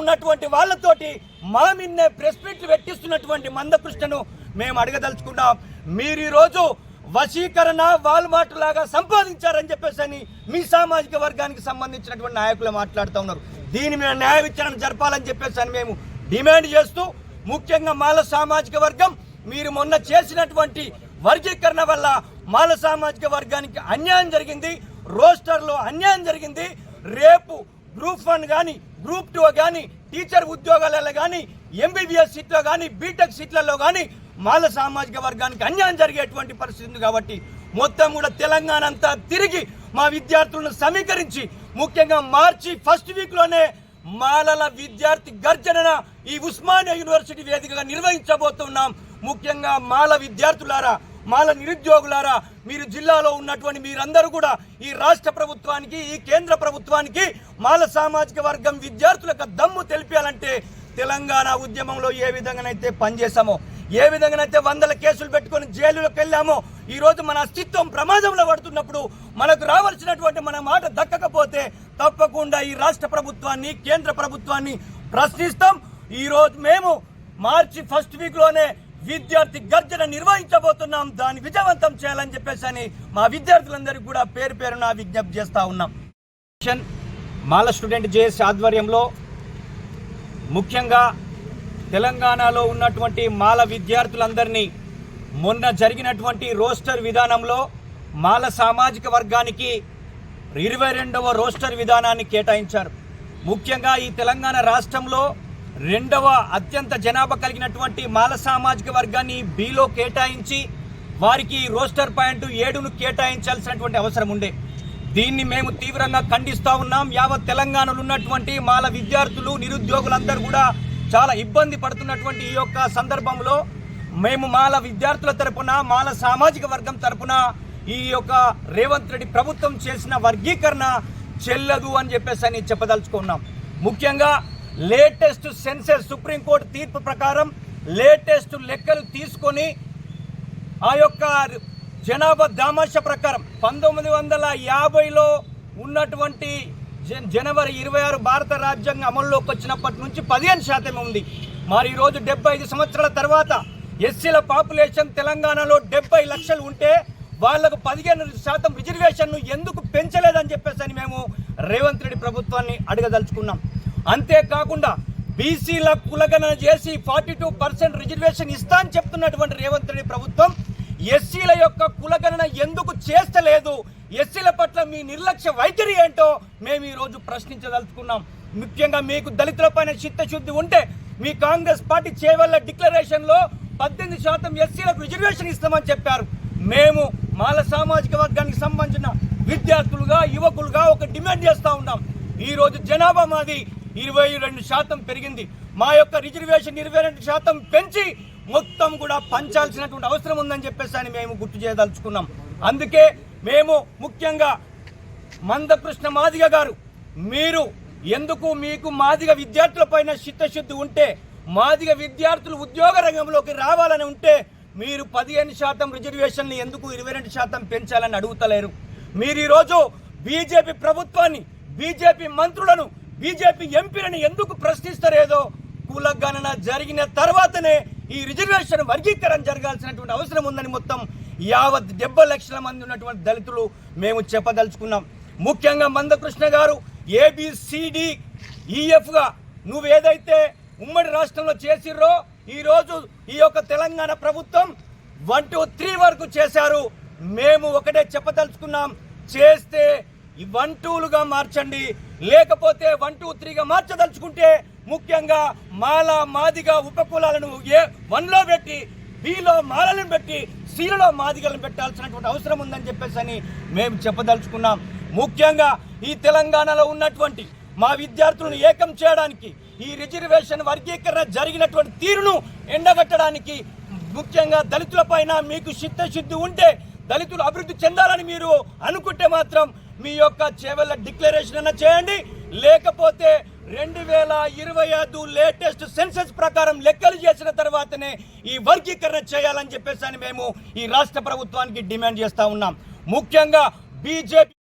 ఉన్నటువంటి వాళ్ళతోటి మా మిన్నే ప్రెస్ మీట్లు పెట్టిస్తున్నటువంటి మందకృష్ణను మేము అడగదలుచుకున్నాం. మీరు ఈరోజు వశీకరణ వాల్మార్ట్ లాగా సంపాదించారని చెప్పేసి మీ సామాజిక వర్గానికి సంబంధించినటువంటి నాయకులు మాట్లాడుతూ ఉన్నారు. దీని మీద న్యాయ విచారణ జరపాలని చెప్పేసి మేము డిమాండ్ చేస్తూ, ముఖ్యంగా మాల సామాజిక వర్గం మీరు మొన్న చేసినటువంటి వర్గీకరణ వల్ల మాల సామాజిక వర్గానికి అన్యాయం జరిగింది, రోస్టర్లో అన్యాయం జరిగింది. రేపు గ్రూప్ 1 కానీ గ్రూప్ 2 కానీ టీచర్ ఉద్యోగాలలో కానీ ఎంబీబీఎస్ సీట్లో కానీ బీటెక్ సీట్లలో కానీ మాల సామాజిక వర్గానికి అన్యాయం జరిగేటువంటి పరిస్థితి ఉంది. కాబట్టి మొత్తం కూడా తెలంగాణ అంతా తిరిగి మా విద్యార్థులను సమీకరించి ముఖ్యంగా మార్చి ఫస్ట్ వీక్లోనే మాలల విద్యార్థి గర్జన ఈ ఉస్మానియా యూనివర్సిటీ వేదికగా నిర్వహించబోతున్నాం. ముఖ్యంగా మాల విద్యార్థులారా, మాల నిరుద్యోగులారా, మీరు జిల్లాలో ఉన్నటువంటి మీరందరూ కూడా ఈ రాష్ట్ర ప్రభుత్వానికి, ఈ కేంద్ర ప్రభుత్వానికి మాల సామాజిక వర్గం విద్యార్థులకు దమ్ము తెలిపాలంటే తెలంగాణ ఉద్యమంలో ఏ విధంగానైతే పనిచేశామో, ఏ విధంగానైతే వందల కేసులు పెట్టుకొని జైలులోకి వెళ్ళామో, ఈరోజు మన అస్తిత్వం ప్రమాదంలో పడుతున్నప్పుడు మనకు రావాల్సినటువంటి మన మాట దక్కకపోతే తప్పకుండా ఈ రాష్ట్ర ప్రభుత్వాన్ని, కేంద్ర ప్రభుత్వాన్ని ప్రశ్నిస్తాం. ఈరోజు మేము మార్చి ఫస్ట్ వీక్లోనే విద్యార్థి గర్జన నిర్వహించబోతున్నాం. దాన్ని విజయవంతం చేయాలని చెప్పేసి మా విద్యార్థులందరికీ కూడా పేరు పేరున విజ్ఞప్తి చేస్తూ ఉన్నాం. మాల స్టూడెంట్ జేఏసీ ఆధ్వర్యంలో ముఖ్యంగా తెలంగాణలో ఉన్నటువంటి మాల విద్యార్థులందరినీ మొన్న జరిగినటువంటి రోస్టర్ విధానంలో మాల సామాజిక వర్గానికి 22వ రోస్టర్ విధానాన్ని కేటాయించారు. ముఖ్యంగా ఈ తెలంగాణ రాష్ట్రంలో 2వ అత్యంత జనాభా కలిగినటువంటి మాల సామాజిక వర్గాన్ని బిలో కేటాయించి వారికి రోస్టర్ పాయింట్ 7ను కేటాయించాల్సినటువంటి అవసరం ఉండే. దీన్ని మేము తీవ్రంగా ఖండిస్తూ ఉన్నాం. యావత్ తెలంగాణలో ఉన్నటువంటి మాల విద్యార్థులు, నిరుద్యోగులందరూ కూడా చాలా ఇబ్బంది పడుతున్నటువంటి ఈ యొక్క సందర్భంలో మేము మాల విద్యార్థుల తరపున, మాల సామాజిక వర్గం తరపున ఈ యొక్క రేవంత్ రెడ్డి ప్రభుత్వం చేసిన వర్గీకరణ చెల్లదు అని చెప్పేసి చెప్పదలుచుకున్నాం. ముఖ్యంగా లేటెస్ట్ సెన్సెస్ సుప్రీంకోర్టు తీర్పు ప్రకారం లేటెస్ట్ లెక్కలు తీసుకొని ఆ యొక్క జనాభా దామాష ప్రకారం 1950లో ఉన్నటువంటి జనవరి 26 భారత రాజ్యాంగం అమల్లోకి వచ్చినప్పటి నుంచి 15% ఉంది. మరి ఈరోజు 75 సంవత్సరాల తర్వాత ఎస్సీల పాపులేషన్ తెలంగాణలో 70 లక్షలు ఉంటే వాళ్లకు 15% రిజర్వేషన్ను ఎందుకు పెంచలేదని చెప్పేసి మేము రేవంత్ రెడ్డి ప్రభుత్వాన్ని అడగదలుచుకున్నాం. అంతేకాకుండా బీసీల కులగణన చేసి 42% రిజర్వేషన్ ఇస్తా అని చెప్తున్నటువంటి రేవంత్ రెడ్డి ప్రభుత్వం ఎస్సీల యొక్క కులగణన ఎందుకు చేస్తలేదు? ఎస్సీల పట్ల మీ నిర్లక్ష్య వైఖరి ఏంటో మేము ఈరోజు ప్రశ్నించదలుచుకున్నాం. ముఖ్యంగా మీకు దళితులపైన చిత్తశుద్ధి ఉంటే మీ కాంగ్రెస్ పార్టీ చేవల్ల డిక్లరేషన్లో 18% ఎస్సీలకు రిజర్వేషన్ ఇస్తామని చెప్పారు. మేము మాల సామాజిక వర్గానికి సంబంధించిన విద్యార్థులుగా, యువకులుగా ఒక డిమాండ్ చేస్తూ ఉన్నాం. ఈరోజు జనాభా మాది 22% పెరిగింది. మా యొక్క రిజర్వేషన్ 22% పెంచి మొత్తం కూడా పంచాల్సినటువంటి అవసరం ఉందని చెప్పేసి మేము గుర్తు చేయదలుచుకున్నాం. అందుకే మేము ముఖ్యంగా మందకృష్ణ మాదిగ గారు, మీరు ఎందుకు మీకు మాదిగ విద్యార్థులపైన చిత్తశుద్ధి ఉంటే, మాదిగ విద్యార్థులు ఉద్యోగ రంగంలోకి రావాలని ఉంటే మీరు 15% రిజర్వేషన్ని ఎందుకు 22% పెంచాలని అడుగుతలేరు? మీరు ఈరోజు బీజేపీ ప్రభుత్వాన్ని, బీజేపీ మంత్రులను, బీజేపీ ఎంపీలను ఎందుకు ప్రశ్నిస్తారేదో కులగణన జరిగిన తర్వాతనే ఈ రిజర్వేషన్ వర్గీకరణ జరగాల్సినటువంటి అవసరం ఉందని మొత్తం యావత్ 70 లక్షల మంది ఉన్నటువంటి దళితులు మేము చెప్పదలుచుకున్నాం. ముఖ్యంగా మందకృష్ణ గారు ABCDEFగా నువ్వు ఏదైతే ఉమ్మడి రాష్ట్రంలో చేసిర్రో ఈరోజు ఈ యొక్క తెలంగాణ ప్రభుత్వం 1 to 3 వరకు చేశారు. మేము ఒకటే చెప్పదలుచుకున్నాం, చేస్తే 1 to 2లుగా మార్చండి, లేకపోతే 1 to 3గా మార్చదలుచుకుంటే ముఖ్యంగా మాల మాదిగ ఉపకులాలను A1లో పెట్టి, Bలో మాలలను పెట్టి, Cలో మాదిగలను పెట్టాల్సినటువంటి అవసరం ఉందని చెప్పేసి మేము చెప్పదలుచుకున్నాం. ముఖ్యంగా ఈ తెలంగాణలో ఉన్నటువంటి మా విద్యార్థులను ఏకం చేయడానికి, ఈ రిజర్వేషన్ వర్గీకరణ జరిగినటువంటి తీరును ఎండగట్టడానికి, ముఖ్యంగా దళితులపైన మీకు చిత్తశుద్ధి ఉంటే, దళితులు అభివృద్ధి చెందాలని మీరు అనుకుంటే మాత్రం మీ యొక్క చేవెళ్ళ డిక్లరేషన్ అన్న చేయండి, లేకపోతే 2025 లేటెస్ట్ సెన్సస్ ప్రకారం లెక్కలు చేసిన తర్వాతనే ఈ వర్గీకరణ చేయాలని చెప్పేసి మేము ఈ రాష్ట్ర ప్రభుత్వానికి డిమాండ్ చేస్తా ఉన్నాం. ముఖ్యంగా బీజేపీ